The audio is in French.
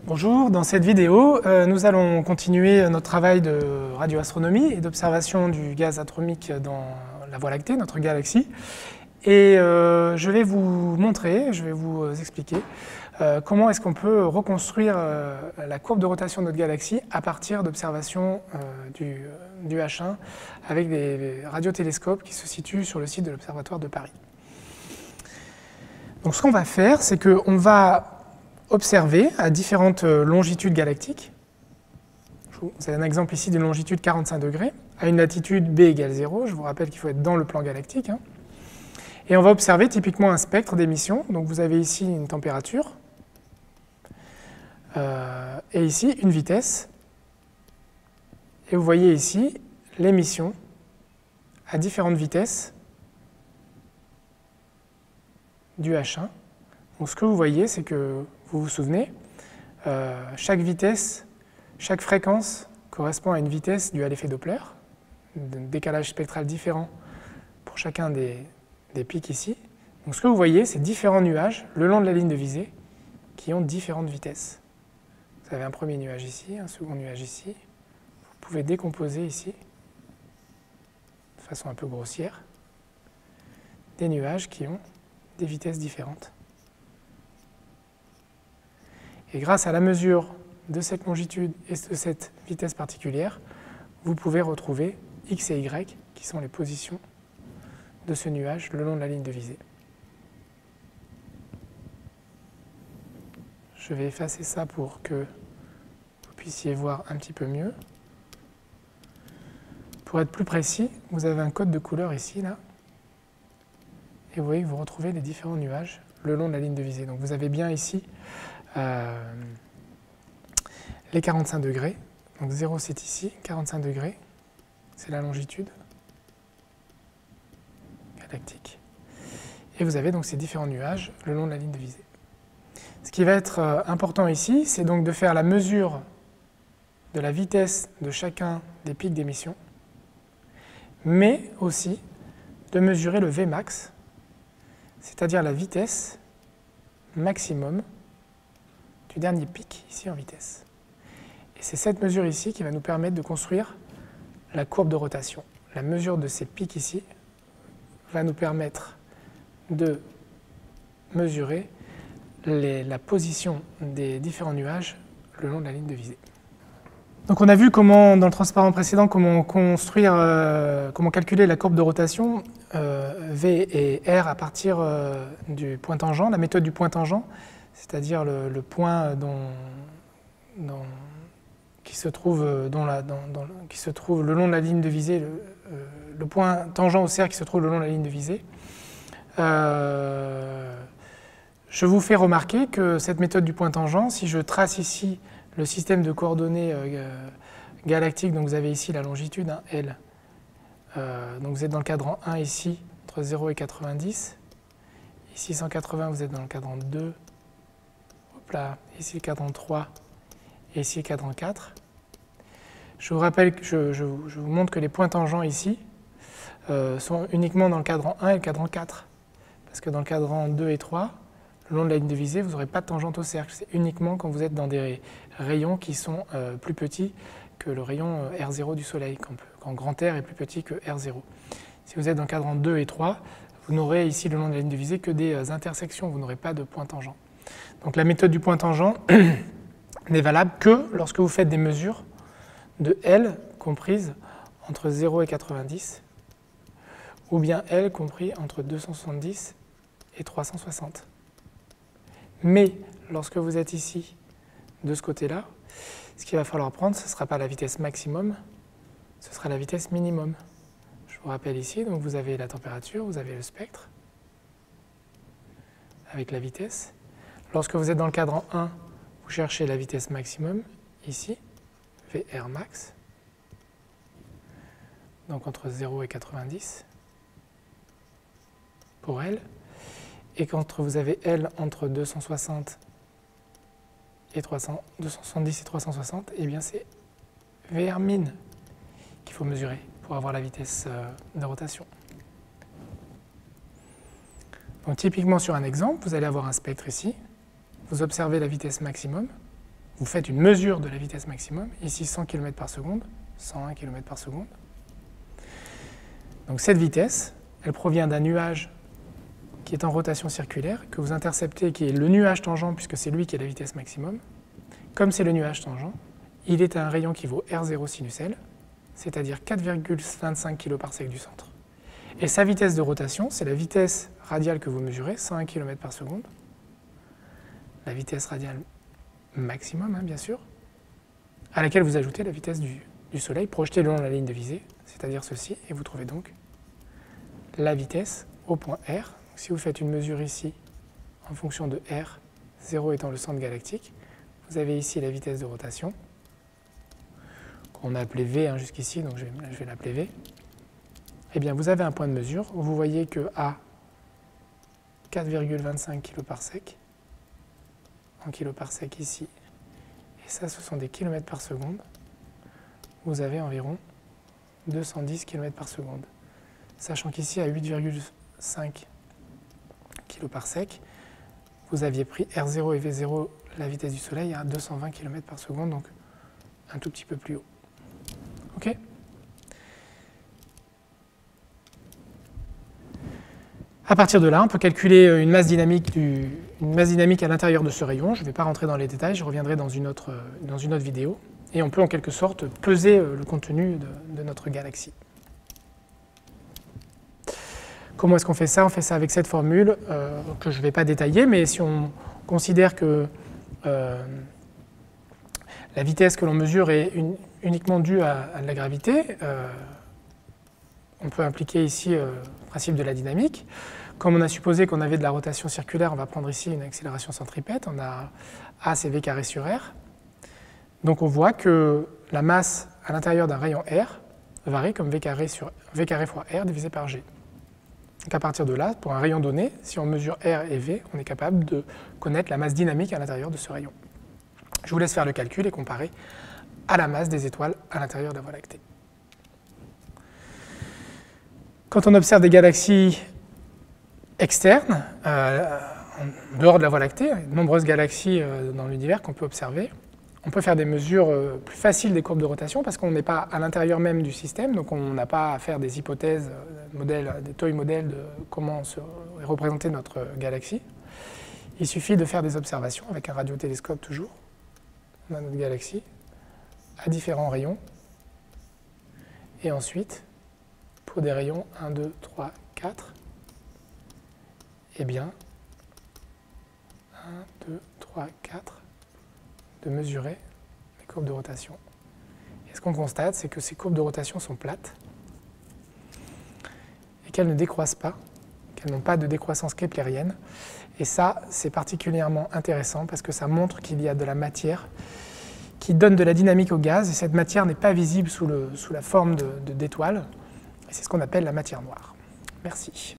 Bonjour, dans cette vidéo, nous allons continuer notre travail de radioastronomie et d'observation du gaz atomique dans la Voie lactée, notre galaxie. Et je vais vous montrer, je vais vous expliquer comment est-ce qu'on peut reconstruire la courbe de rotation de notre galaxie à partir d'observations du H1 avec des radiotélescopes qui se situent sur le site de l'Observatoire de Paris. Donc ce qu'on va faire, c'est qu'on va observer à différentes longitudes galactiques. C'est un exemple ici d'une longitude 45 degrés, à une latitude b égale 0. Je vous rappelle qu'il faut être dans le plan galactique. Et on va observer typiquement un spectre d'émission. Donc vous avez ici une température, et ici une vitesse. Et vous voyez ici l'émission à différentes vitesses du H1. Donc ce que vous voyez, c'est que, vous vous souvenez, chaque vitesse, chaque fréquence correspond à une vitesse due à l'effet Doppler, un décalage spectral différent pour chacun des pics ici. Donc ce que vous voyez, c'est différents nuages le long de la ligne de visée qui ont différentes vitesses. Vous avez un premier nuage ici, un second nuage ici. Vous pouvez décomposer ici, de façon un peu grossière, des nuages qui ont des vitesses différentes. Et grâce à la mesure de cette longitude et de cette vitesse particulière, vous pouvez retrouver x et y, qui sont les positions de ce nuage le long de la ligne de visée. Je vais effacer ça pour que vous puissiez voir un petit peu mieux. Pour être plus précis, vous avez un code de couleur ici, là. Et vous voyez que vous retrouvez les différents nuages le long de la ligne de visée. Donc vous avez bien ici les 45 degrés. Donc 0 c'est ici, 45 degrés, c'est la longitude galactique. Et vous avez donc ces différents nuages le long de la ligne de visée. Ce qui va être important ici, c'est donc de faire la mesure de la vitesse de chacun des pics d'émission, mais aussi de mesurer le Vmax, c'est-à-dire la vitesse maximum du dernier pic ici en vitesse. Et c'est cette mesure ici qui va nous permettre de construire la courbe de rotation. La mesure de ces pics ici va nous permettre de mesurer la position des différents nuages le long de la ligne de visée. Donc on a vu comment, dans le transparent précédent, comment construire, comment calculer la courbe de rotation V et R à partir du point tangent, la méthode du point tangent, c'est-à-dire le point qui se trouve le long de la ligne de visée, le point tangent au cercle qui se trouve le long de la ligne de visée. Je vous fais remarquer que cette méthode du point tangent, si je trace ici le système de coordonnées galactique, donc vous avez ici la longitude, L. Donc vous êtes dans le cadran 1 ici, entre 0 et 90. Ici 180, vous êtes dans le cadran 2. Hop là, ici le cadran 3 et ici le cadran 4. Je vous rappelle que je vous montre que les points tangents ici sont uniquement dans le cadran 1 et le cadran 4. Parce que dans le cadran 2 et 3, le long de la ligne de visée, vous n'aurez pas de tangente au cercle. C'est uniquement quand vous êtes dans des rayons qui sont plus petits que le rayon R0 du Soleil, quand grand R est plus petit que R0. Si vous êtes dans le cadran 2 et 3, vous n'aurez ici le long de la ligne de visée que des intersections, vous n'aurez pas de point tangent. Donc la méthode du point tangent n'est valable que lorsque vous faites des mesures de L comprises entre 0 et 90, ou bien L compris entre 270 et 360. Mais lorsque vous êtes ici, de ce côté-là, ce qu'il va falloir prendre, ce ne sera pas la vitesse maximum, ce sera la vitesse minimum. Je vous rappelle ici, donc vous avez la température, vous avez le spectre, avec la vitesse. Lorsque vous êtes dans le cadran 1, vous cherchez la vitesse maximum, ici, VR max, donc entre 0 et 90, pour L. Et quand vous avez L entre 260 et 270 et 360, eh bien c'est VR min qu'il faut mesurer pour avoir la vitesse de rotation. Donc typiquement sur un exemple, vous allez avoir un spectre ici, vous observez la vitesse maximum, vous faites une mesure de la vitesse maximum, ici 100 km par seconde, 101 km par seconde. Donc cette vitesse, elle provient d'un nuage qui est en rotation circulaire, que vous interceptez, qui est le nuage tangent, puisque c'est lui qui a la vitesse maximum. Comme c'est le nuage tangent, il est à un rayon qui vaut R0 sinus L, c'est-à-dire 4,25 kg par sec du centre. Et sa vitesse de rotation, c'est la vitesse radiale que vous mesurez, 101 km par seconde. La vitesse radiale maximum, hein, bien sûr, à laquelle vous ajoutez la vitesse du Soleil projetée le long de la ligne de visée, c'est-à-dire ceci, et vous trouvez donc la vitesse au point R. Si vous faites une mesure ici, en fonction de R, 0 étant le centre galactique, vous avez ici la vitesse de rotation, qu'on a appelée V hein, jusqu'ici, donc je vais l'appeler V. Eh bien, vous avez un point de mesure où vous voyez que à 4,25 kg par sec, en kg par sec ici, et ça, ce sont des km par seconde, vous avez environ 210 km par seconde. Sachant qu'ici, à 8,5 kg par sec, vous aviez pris R0 et V0, la vitesse du Soleil, à 220 km par seconde, donc un tout petit peu plus haut. OK ? À partir de là, on peut calculer une masse dynamique à l'intérieur de ce rayon. Je ne vais pas rentrer dans les détails, je reviendrai dans une autre vidéo. Et on peut en quelque sorte peser le contenu de notre galaxie. Comment est-ce qu'on fait ça? On fait ça avec cette formule que je ne vais pas détailler, mais si on considère que la vitesse que l'on mesure est uniquement due à la gravité, on peut impliquer ici le principe de la dynamique. Comme on a supposé qu'on avait de la rotation circulaire, on va prendre ici une accélération centripète. On a A, c'est V carré sur R. Donc on voit que la masse à l'intérieur d'un rayon R varie comme V carré fois R divisé par G. Donc à partir de là, pour un rayon donné, si on mesure R et V, on est capable de connaître la masse dynamique à l'intérieur de ce rayon. Je vous laisse faire le calcul et comparer à la masse des étoiles à l'intérieur de la Voie lactée. Quand on observe des galaxies externes, en dehors de la Voie lactée, de nombreuses galaxies dans l'univers qu'on peut observer, on peut faire des mesures plus faciles des courbes de rotation parce qu'on n'est pas à l'intérieur même du système, donc on n'a pas à faire des hypothèses, des toy modèles de comment est représentée notre galaxie. Il suffit de faire des observations avec un radiotélescope toujours. On a notre galaxie à différents rayons. Et ensuite, pour des rayons 1, 2, 3, 4, eh bien, 1, 2, 3, 4, de mesurer les courbes de rotation. Et ce qu'on constate, c'est que ces courbes de rotation sont plates et qu'elles ne décroissent pas, qu'elles n'ont pas de décroissance keplérienne. Et ça, c'est particulièrement intéressant parce que ça montre qu'il y a de la matière qui donne de la dynamique au gaz, et cette matière n'est pas visible sous la forme d'étoiles. Et c'est ce qu'on appelle la matière noire. Merci.